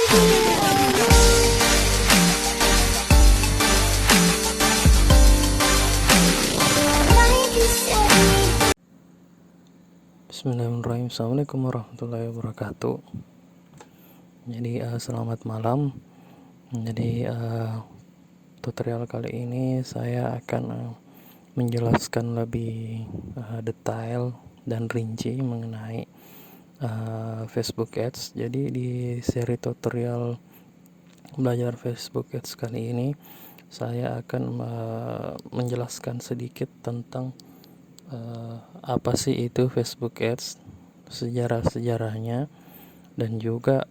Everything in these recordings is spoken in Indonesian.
Bismillahirrahmanirrahim. Assalamualaikum warahmatullahi wabarakatuh. Jadi selamat malam. Jadi tutorial kali ini saya akan menjelaskan lebih detail dan rinci mengenai Facebook Ads. Jadi di seri tutorial belajar Facebook Ads kali ini saya akan menjelaskan sedikit tentang apa sih itu Facebook Ads, sejarah-sejarahnya, dan juga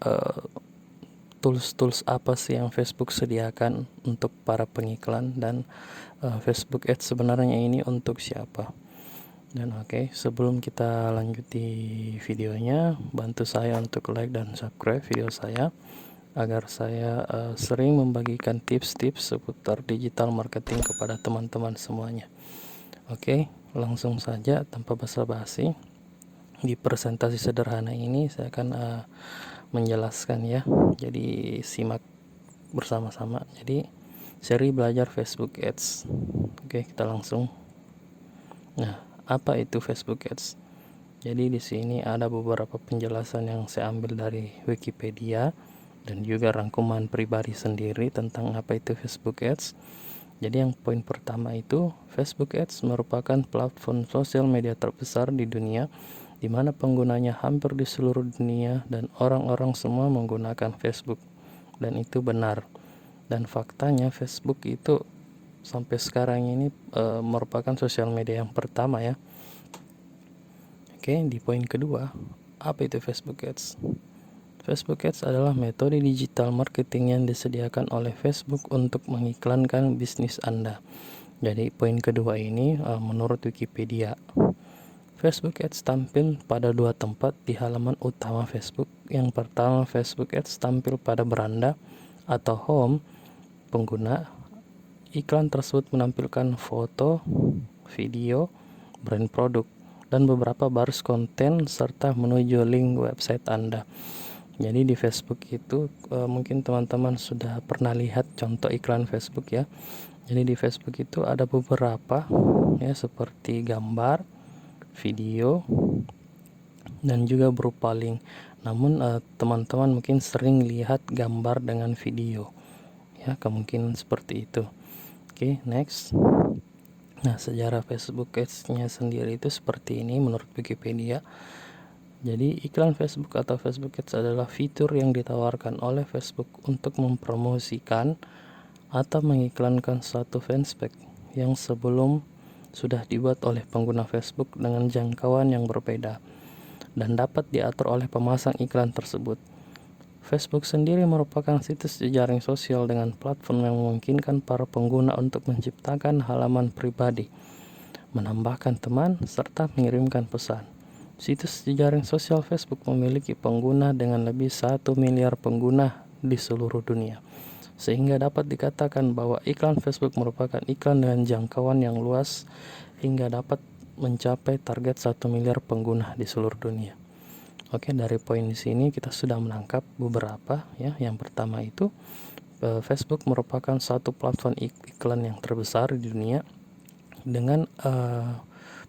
tools-tools apa sih yang Facebook sediakan untuk para pengiklan, dan Facebook Ads sebenarnya ini untuk siapa. Dan sebelum kita lanjut di videonya, bantu saya untuk like dan subscribe video saya agar saya sering membagikan tips-tips seputar digital marketing kepada teman-teman semuanya. Langsung saja tanpa basa-basi. Di presentasi sederhana ini saya akan menjelaskan ya. Jadi simak bersama-sama. Jadi seri belajar Facebook Ads. Kita langsung. Nah, apa itu Facebook Ads? Jadi di sini ada beberapa penjelasan yang saya ambil dari Wikipedia dan juga rangkuman pribadi sendiri tentang apa itu Facebook Ads. Jadi yang poin pertama itu, Facebook Ads merupakan platform sosial media terbesar di dunia, di mana penggunanya hampir di seluruh dunia dan orang-orang semua menggunakan Facebook. Dan itu benar. Dan faktanya Facebook itu sampai sekarang ini merupakan sosial media yang pertama ya. Di poin kedua, apa itu Facebook Ads? Facebook Ads adalah metode digital marketing yang disediakan oleh Facebook untuk mengiklankan bisnis Anda. Jadi poin kedua ini menurut Wikipedia. Facebook Ads tampil pada dua tempat di halaman utama Facebook. Yang pertama, Facebook Ads tampil pada beranda atau home pengguna. Iklan tersebut menampilkan foto, video, brand produk, dan beberapa baris konten serta menuju link website Anda. Jadi di Facebook itu mungkin teman-teman sudah pernah lihat contoh iklan Facebook ya. Jadi di Facebook itu ada beberapa ya, seperti gambar, video, dan juga berupa link. Namun teman-teman mungkin sering lihat gambar dengan video ya, kemungkinan seperti itu. Next. Nah, sejarah Facebook Ads-nya sendiri itu seperti ini menurut Wikipedia. Jadi iklan Facebook atau Facebook Ads adalah fitur yang ditawarkan oleh Facebook untuk mempromosikan atau mengiklankan suatu fanspage yang sebelum sudah dibuat oleh pengguna Facebook dengan jangkauan yang berbeda dan dapat diatur oleh pemasang iklan tersebut. Facebook sendiri merupakan situs jejaring sosial dengan platform yang memungkinkan para pengguna untuk menciptakan halaman pribadi, menambahkan teman, serta mengirimkan pesan. Situs jejaring sosial Facebook memiliki pengguna dengan lebih 1 miliar pengguna di seluruh dunia, sehingga dapat dikatakan bahwa iklan Facebook merupakan iklan dengan jangkauan yang luas hingga dapat mencapai target 1 miliar pengguna di seluruh dunia. Dari poin di sini kita sudah menangkap beberapa ya. Yang pertama itu Facebook merupakan satu platform iklan yang terbesar di dunia dengan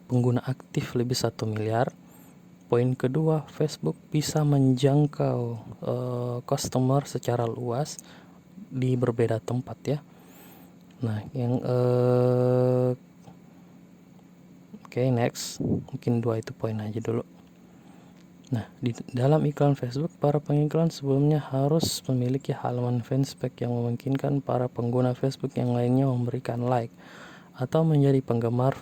pengguna aktif lebih 1 miliar. Poin kedua, Facebook bisa menjangkau customer secara luas di berbeda tempat ya. Nah, yang next, mungkin dua itu poin aja dulu. Nah, di dalam iklan Facebook, para pengiklan sebelumnya harus memiliki halaman fanspage yang memungkinkan para pengguna Facebook yang lainnya memberikan like atau menjadi penggemar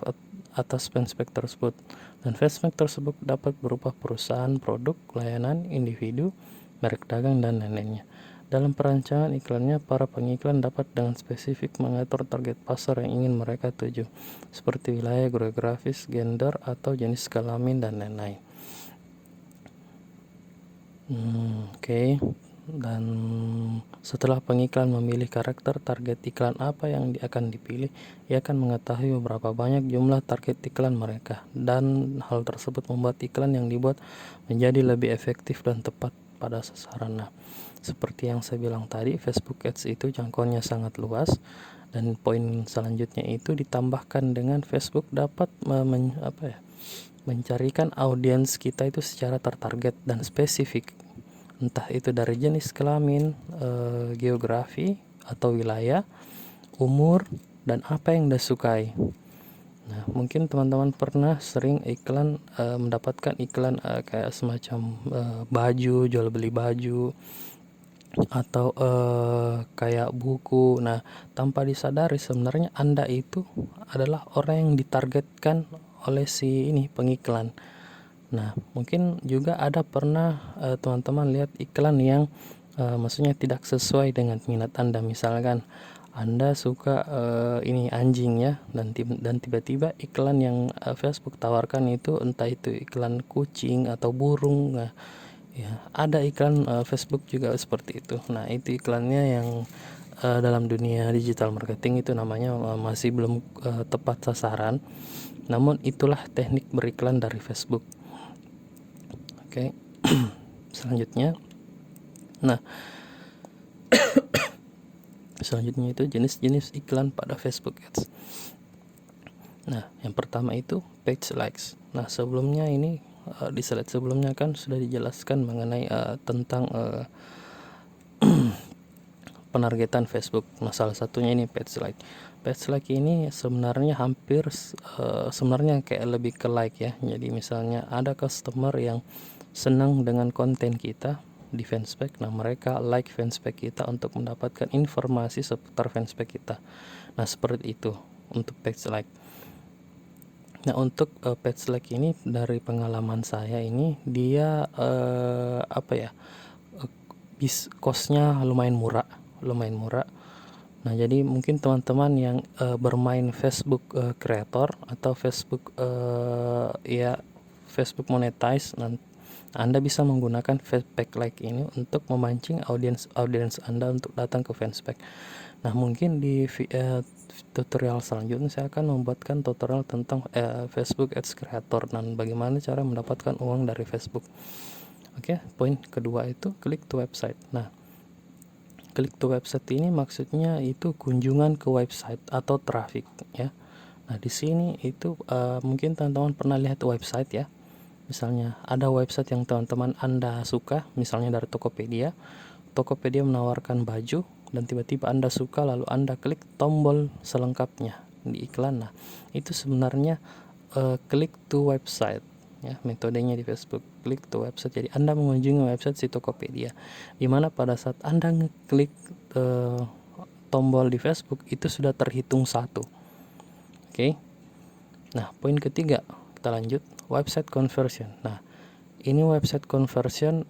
atas fanspage tersebut. Dan fanspage tersebut dapat berupa perusahaan, produk, layanan, individu, merek dagang, dan lain-lainnya. Dalam perancangan iklannya, para pengiklan dapat dengan spesifik mengatur target pasar yang ingin mereka tuju, seperti wilayah geografis, gender, atau jenis kelamin, dan lain-lain. Dan setelah pengiklan memilih karakter target iklan apa yang akan dipilih, ia akan mengetahui berapa banyak jumlah target iklan mereka, dan hal tersebut membuat iklan yang dibuat menjadi lebih efektif dan tepat pada sasaran. Nah, seperti yang saya bilang tadi, Facebook Ads itu jangkauannya sangat luas, dan poin selanjutnya itu ditambahkan dengan Facebook dapat mencarikan audiens kita itu secara tertarget dan spesifik, entah itu dari jenis kelamin, geografi atau wilayah, umur, dan apa yang dia sukai. Nah, mungkin teman-teman pernah sering mendapatkan iklan kayak semacam baju, jual beli baju, atau kayak buku. Nah, tanpa disadari sebenarnya Anda itu adalah orang yang ditargetkan oleh si ini pengiklan. Nah, mungkin juga ada pernah teman-teman lihat iklan yang maksudnya tidak sesuai dengan minat Anda. Misalkan Anda suka ini anjing ya, dan tiba-tiba iklan yang Facebook tawarkan itu entah itu iklan kucing atau burung. Nah, ya, ada iklan Facebook juga seperti itu. Nah, itu iklannya yang dalam dunia digital marketing itu namanya masih belum tepat sasaran. Namun itulah teknik beriklan dari Facebook. Oke. Selanjutnya. Nah, selanjutnya itu jenis-jenis iklan pada Facebook Ads. Nah, yang pertama itu page likes. Nah, sebelumnya ini di slide sebelumnya kan sudah dijelaskan mengenai tentang penargetan Facebook. Nah, salah satunya ini page like. Page like ini sebenarnya sebenarnya kayak lebih ke like ya. Jadi misalnya ada customer yang senang dengan konten kita di fanspage, nah mereka like fanspage kita untuk mendapatkan informasi seputar fanspage kita. Nah, seperti itu untuk page like. Nah, untuk page like ini dari pengalaman saya ini dia cost-nya lumayan murah. Nah, jadi mungkin teman-teman yang bermain Facebook Creator atau Facebook Facebook Monetize, Anda bisa menggunakan page like ini untuk memancing audiens Anda untuk datang ke fanspage. Nah, mungkin di tutorial selanjutnya saya akan membuatkan tutorial tentang Facebook Ads Creator dan bagaimana cara mendapatkan uang dari Facebook. Oke, poin kedua itu klik to website. Nah, klik to website ini maksudnya itu kunjungan ke website atau traffic ya. Nah, di sini itu mungkin teman-teman pernah lihat website ya. Misalnya ada website yang teman-teman Anda suka, misalnya dari Tokopedia. Tokopedia menawarkan baju dan tiba-tiba Anda suka, lalu Anda klik tombol selengkapnya di iklan. Nah, itu sebenarnya klik to website ya, metodenya di Facebook. Klik to website. Jadi Anda mengunjungi website si Tokopedia, dimana pada saat Anda ngeklik tombol di Facebook itu sudah terhitung 1. Oke. Nah, poin ketiga, kita lanjut, website conversion. Nah, ini website conversion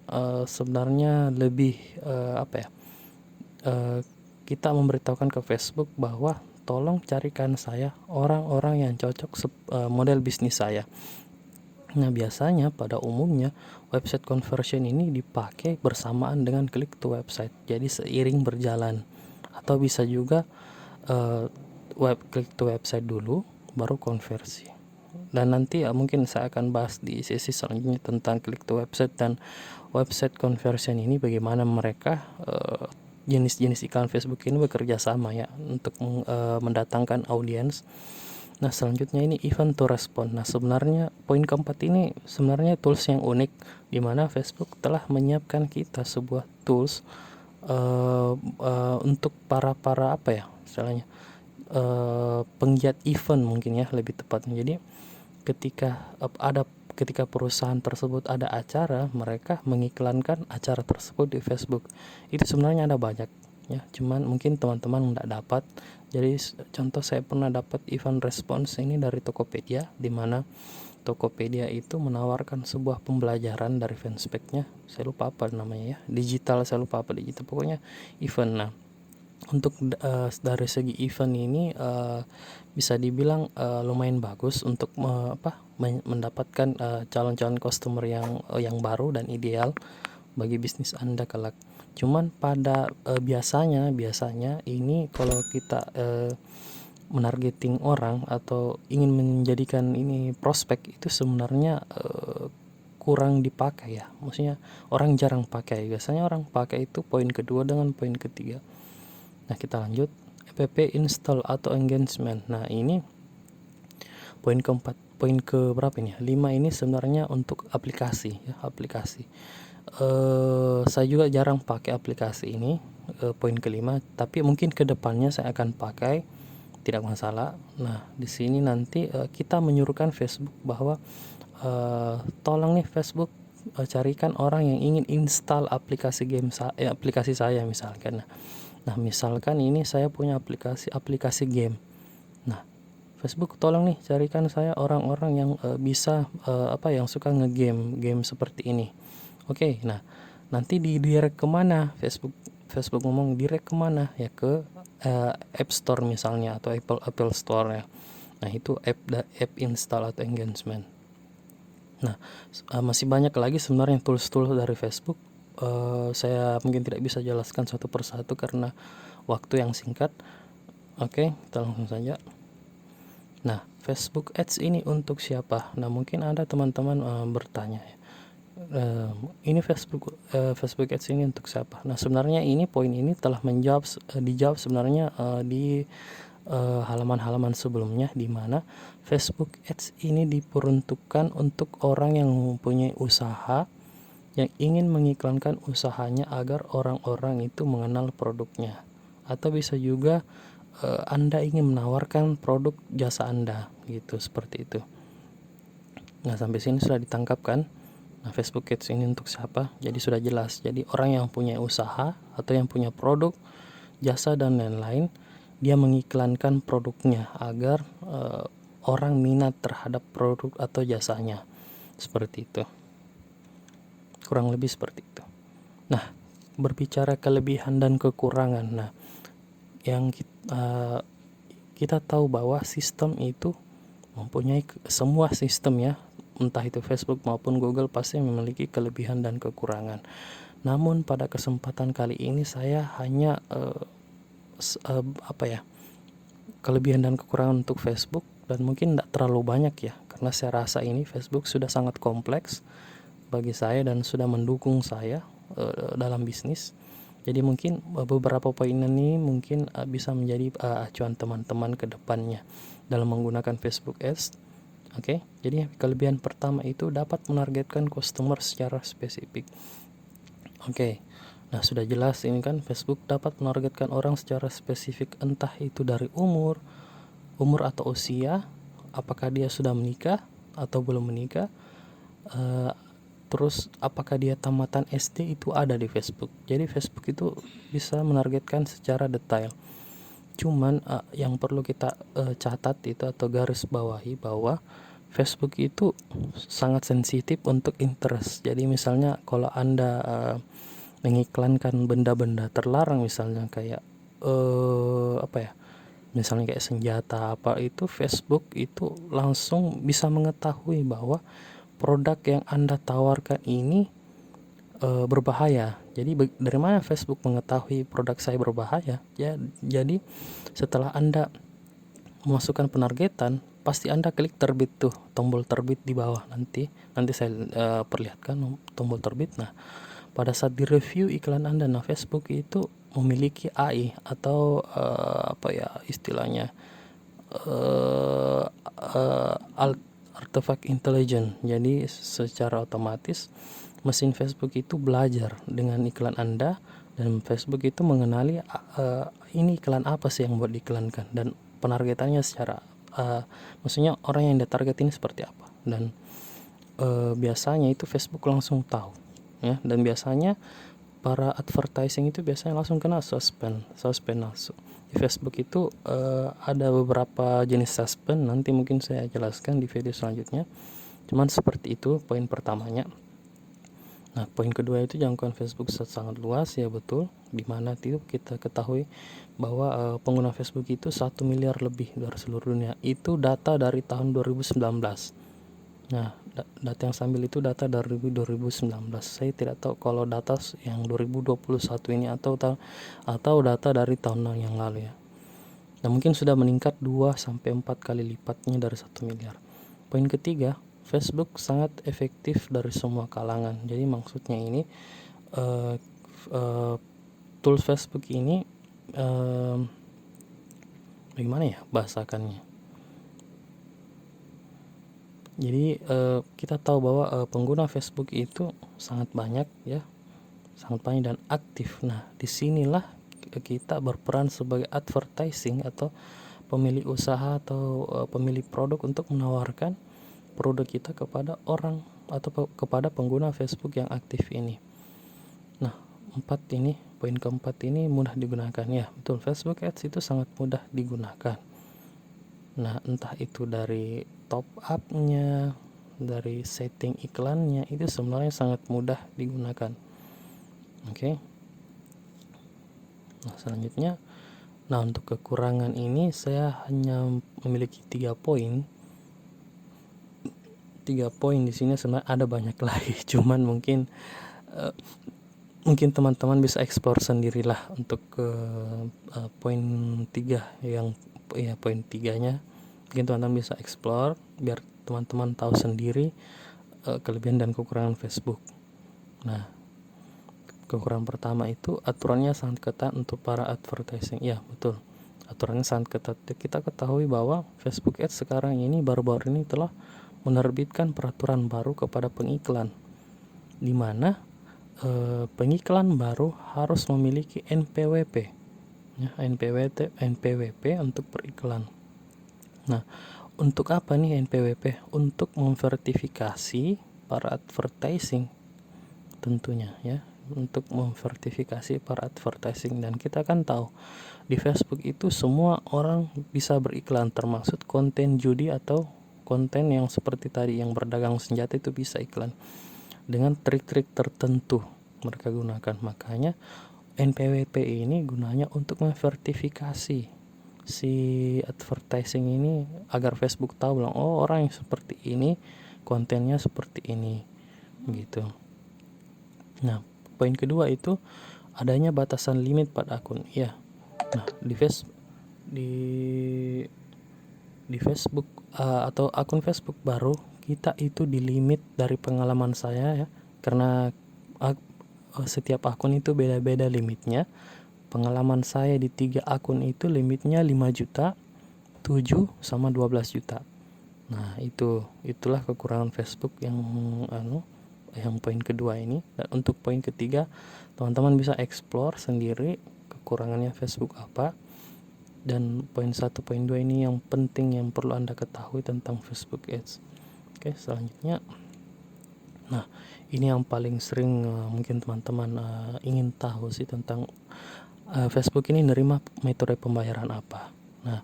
sebenarnya lebih kita memberitahukan ke Facebook bahwa tolong carikan saya orang-orang yang cocok model bisnis saya. Nah, biasanya pada umumnya website conversion ini dipakai bersamaan dengan klik to website. Jadi seiring berjalan, atau bisa juga klik to website dulu baru konversi. Dan nanti mungkin saya akan bahas di sesi selanjutnya tentang klik to website dan website conversion ini, bagaimana mereka jenis-jenis iklan Facebook ini bekerja sama ya untuk mendatangkan audiens. Nah, selanjutnya ini event to respond. Nah, sebenarnya poin keempat ini sebenarnya tools yang unik, di mana Facebook telah menyiapkan kita sebuah tools untuk para istilahnya penggiat event mungkin ya lebih tepatnya. Jadi ketika perusahaan tersebut ada acara, mereka mengiklankan acara tersebut di Facebook. Itu sebenarnya ada banyak ya, cuman mungkin teman-teman tidak dapat. Jadi contoh, saya pernah dapat event response ini dari Tokopedia, di mana Tokopedia itu menawarkan sebuah pembelajaran dari fanspage-nya. Saya lupa apa namanya ya, digital, pokoknya event. Nah, untuk dari segi event ini bisa dibilang lumayan bagus untuk mendapatkan calon-calon customer yang baru dan ideal bagi bisnis Anda kelak. Cuman pada biasanya ini kalau kita menargeting orang atau ingin menjadikan ini prospek, itu sebenarnya kurang dipakai ya, maksudnya orang jarang pakai. Biasanya orang pakai itu poin kedua dengan poin ketiga. Nah, kita lanjut, app install atau engagement. Nah, ini poin keempat, poin ke berapa ini? 5 ini sebenarnya untuk aplikasi ya, aplikasi. Saya juga jarang pakai aplikasi ini, poin kelima, tapi mungkin kedepannya saya akan pakai, tidak masalah. Nah, di sini nanti kita menyuruhkan Facebook bahwa tolong nih Facebook, carikan orang yang ingin install aplikasi aplikasi saya misalkan. Nah, misalkan ini saya punya aplikasi game. Nah, Facebook tolong nih carikan saya orang-orang yang bisa yang suka game seperti ini. Oke, nah nanti di direct kemana? Facebook ngomong direct kemana ya, ke App Store misalnya, atau Apple Store ya. Nah, itu app install atau engagement. Nah, masih banyak lagi sebenarnya tools-tools dari Facebook. Saya mungkin tidak bisa jelaskan satu persatu karena waktu yang singkat. Oke, kita langsung saja. Nah, Facebook Ads ini untuk siapa? Nah, mungkin ada teman-teman bertanya ya, ini Facebook Ads ini untuk siapa? Nah, sebenarnya ini poin ini telah dijawab sebenarnya di halaman-halaman sebelumnya, di mana Facebook Ads ini diperuntukkan untuk orang yang mempunyai usaha yang ingin mengiklankan usahanya agar orang-orang itu mengenal produknya, atau bisa juga Anda ingin menawarkan produk jasa Anda gitu, seperti itu. Nah, sampai sini sudah ditangkap kan? Nah, Facebook Ads ini untuk siapa? Jadi sudah jelas. Jadi orang yang punya usaha atau yang punya produk, jasa dan lain-lain, dia mengiklankan produknya agar orang minat terhadap produk atau jasanya, seperti itu. Kurang lebih seperti itu. Nah, berbicara kelebihan dan kekurangan. Nah, yang kita tahu bahwa sistem itu mempunyai, semua sistem ya, entah itu Facebook maupun Google, pasti memiliki kelebihan dan kekurangan. Namun pada kesempatan kali ini saya hanya kelebihan dan kekurangan untuk Facebook, dan mungkin tidak terlalu banyak ya, karena saya rasa ini Facebook sudah sangat kompleks bagi saya dan sudah mendukung saya dalam bisnis. Jadi mungkin beberapa poin ini mungkin bisa menjadi acuan teman-teman ke depannya dalam menggunakan Facebook Ads. Oke, jadi kelebihan pertama itu dapat menargetkan customer secara spesifik. Oke, nah sudah jelas ini kan, Facebook dapat menargetkan orang secara spesifik, entah itu dari umur atau usia, apakah dia sudah menikah atau belum menikah, terus apakah dia tamatan SD, itu ada di Facebook. Jadi Facebook itu bisa menargetkan secara detail. Cuman yang perlu kita catat itu atau garis bawahi bahwa Facebook itu sangat sensitif untuk interest. Jadi misalnya kalau Anda mengiklankan benda-benda terlarang, misalnya kayak misalnya kayak senjata apa, itu Facebook itu langsung bisa mengetahui bahwa produk yang Anda tawarkan ini berbahaya. Jadi dari mana Facebook mengetahui produk saya berbahaya? Ya, jadi setelah Anda memasukkan penargetan, pasti Anda klik terbit tuh, tombol terbit di bawah. Nanti saya perlihatkan tombol terbit. Nah, pada saat di review iklan Anda, nah Facebook itu memiliki AI atau istilahnya artifact intelligence. Jadi secara otomatis mesin Facebook itu belajar dengan iklan Anda, dan Facebook itu mengenali ini iklan apa sih yang buat diiklankan, dan penargetannya secara maksudnya orang yang ditarget ini seperti apa. Dan biasanya itu Facebook langsung tahu ya, dan biasanya para advertising itu biasanya langsung kena suspend langsung. Di Facebook itu ada beberapa jenis suspend, nanti mungkin saya jelaskan di video selanjutnya. Cuman seperti itu poin pertamanya. Nah, poin kedua itu jangkauan Facebook sangat luas ya, betul. Dimana itu kita ketahui bahwa pengguna Facebook itu 1 miliar lebih dari seluruh dunia. Itu data dari tahun 2019. Nah, data yang saya ambil itu data dari 2019. Saya tidak tahu kalau data yang 2021 ini atau data dari tahun yang lalu ya. Nah, mungkin sudah meningkat 2-4 kali lipatnya dari 1 miliar. Poin ketiga, Facebook sangat efektif dari semua kalangan. Jadi maksudnya ini tools Facebook ini bagaimana ya bahasakannya. Jadi kita tahu bahwa pengguna Facebook itu sangat banyak ya, sangat banyak dan aktif. Nah, disinilah kita berperan sebagai advertising atau pemilik usaha atau pemilik produk untuk menawarkan produk kita kepada orang atau kepada pengguna Facebook yang aktif ini. Nah, poin keempat ini mudah digunakan ya. Betul, Facebook Ads itu sangat mudah digunakan. Nah, entah itu dari top up-nya, dari setting iklannya, itu sebenarnya sangat mudah digunakan. Oke. Nah, selanjutnya, untuk kekurangan ini saya hanya memiliki 3 poin. 3 poin di sini sebenarnya ada banyak lagi, cuman mungkin teman-teman bisa explore sendirilah untuk poin 3 yang poin 3-nya. Mungkin teman-teman bisa explore biar teman-teman tahu sendiri kelebihan dan kekurangan Facebook. Nah, kekurangan pertama itu aturannya sangat ketat untuk para advertising. Ya, betul. Aturannya sangat ketat. Kita ketahui bahwa Facebook Ads sekarang ini baru-baru ini telah menerbitkan peraturan baru kepada pengiklan, di mana pengiklan baru harus memiliki NPWP. Ya, NPWP untuk periklan. Nah, untuk apa nih NPWP? Untuk memverifikasi para advertising tentunya ya, untuk memverifikasi para advertising. Dan kita kan tahu di Facebook itu semua orang bisa beriklan, termasuk konten judi atau konten yang seperti tadi yang berdagang senjata itu bisa iklan dengan trik-trik tertentu mereka gunakan. Makanya NPWP ini gunanya untuk memverifikasi si advertising ini agar Facebook tahu bilang, oh, orang yang seperti ini kontennya seperti ini gitu. Nah, poin kedua itu adanya batasan limit pada akun. Ya. Nah, di Facebook atau akun Facebook baru kita itu di limit dari pengalaman saya ya, karena setiap akun itu beda-beda limitnya. Pengalaman saya di 3 akun itu limitnya 5 juta, 7 sama 12 juta. Nah, itulah kekurangan Facebook yang poin kedua ini. Dan untuk poin ketiga, teman-teman bisa explore sendiri kekurangannya Facebook apa. Dan poin 1, poin 2 ini yang penting yang perlu Anda ketahui tentang Facebook Ads. Oke, selanjutnya. Nah, ini yang paling sering mungkin teman-teman ingin tahu sih tentang Facebook ini nerima metode pembayaran apa. Nah,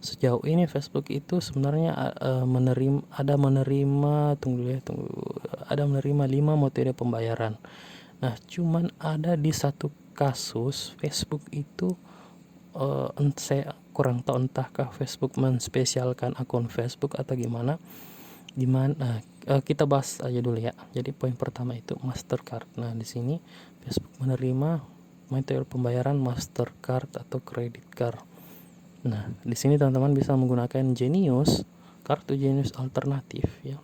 sejauh ini Facebook itu sebenarnya ada menerima 5 metode pembayaran. Nah, cuman ada di satu kasus Facebook itu saya kurang tahu entahkah Facebook menspesialkan akun Facebook atau gimana. Kita bahas aja dulu ya. Jadi poin pertama itu Mastercard. Nah, di sini Facebook menerima metode pembayaran Mastercard atau credit card. Nah, di sini teman-teman bisa menggunakan Genius, kartu Genius alternatif ya.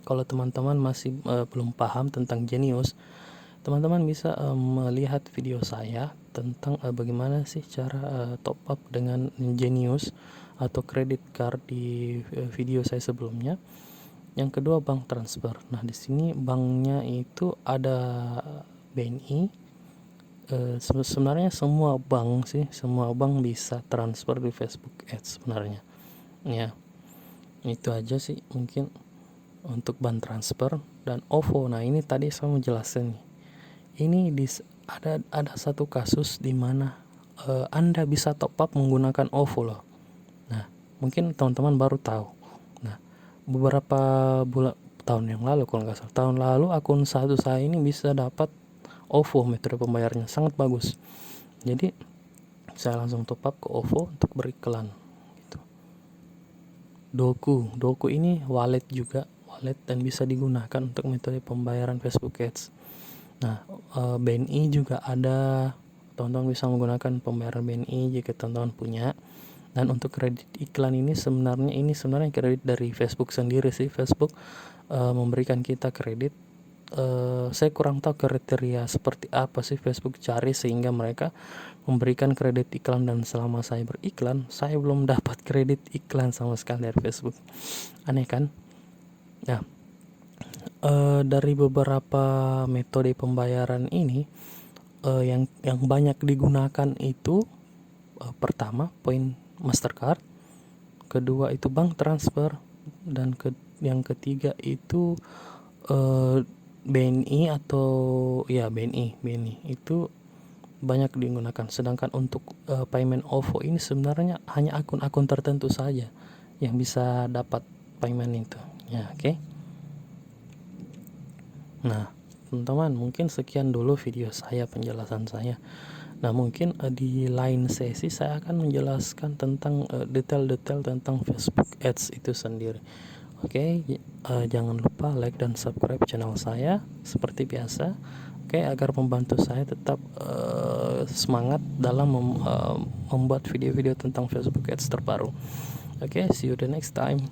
Kalau teman-teman masih belum paham tentang Genius, teman-teman bisa melihat video saya tentang bagaimana sih cara top up dengan Genius atau credit card di video saya sebelumnya. Yang kedua, bank transfer. Nah, di sini banknya itu ada BNI. Sebenarnya semua bank bisa transfer di Facebook Ads sebenarnya. Ya, itu aja sih mungkin untuk bank transfer. Dan OVO. Nah, ini tadi saya mau jelasin nih. Ini ada satu kasus di mana Anda bisa top up menggunakan OVO loh. Nah, mungkin teman-teman baru tahu. Nah, beberapa tahun yang lalu, kalau nggak salah tahun lalu, akun satu saya ini bisa dapat OVO, metode pembayarnya sangat bagus. Jadi saya langsung top up ke OVO untuk beriklan gitu. Doku ini wallet dan bisa digunakan untuk metode pembayaran Facebook Ads. Nah, BNI juga ada, teman-teman bisa menggunakan pembayaran BNI jika teman-teman punya. Dan untuk kredit iklan ini sebenarnya kredit dari Facebook sendiri sih. Facebook memberikan kita kredit. Saya kurang tahu kriteria seperti apa sih Facebook cari sehingga mereka memberikan kredit iklan, dan selama saya beriklan saya belum dapat kredit iklan sama sekali dari Facebook. Aneh kan? Nah, dari beberapa metode pembayaran ini, yang banyak digunakan itu pertama poin Mastercard, kedua itu bank transfer, dan yang ketiga itu BNI atau ya BNI itu banyak digunakan. Sedangkan untuk payment OVO ini sebenarnya hanya akun-akun tertentu saja yang bisa dapat payment itu ya. Oke. Nah teman-teman, mungkin sekian dulu video saya, penjelasan saya. Nah mungkin di lain sesi saya akan menjelaskan tentang detail-detail tentang Facebook Ads itu sendiri. Oke, jangan lupa like dan subscribe channel saya seperti biasa. Oke, agar membantu saya tetap semangat dalam membuat video-video tentang Facebook Ads terbaru. Oke, see you the next time.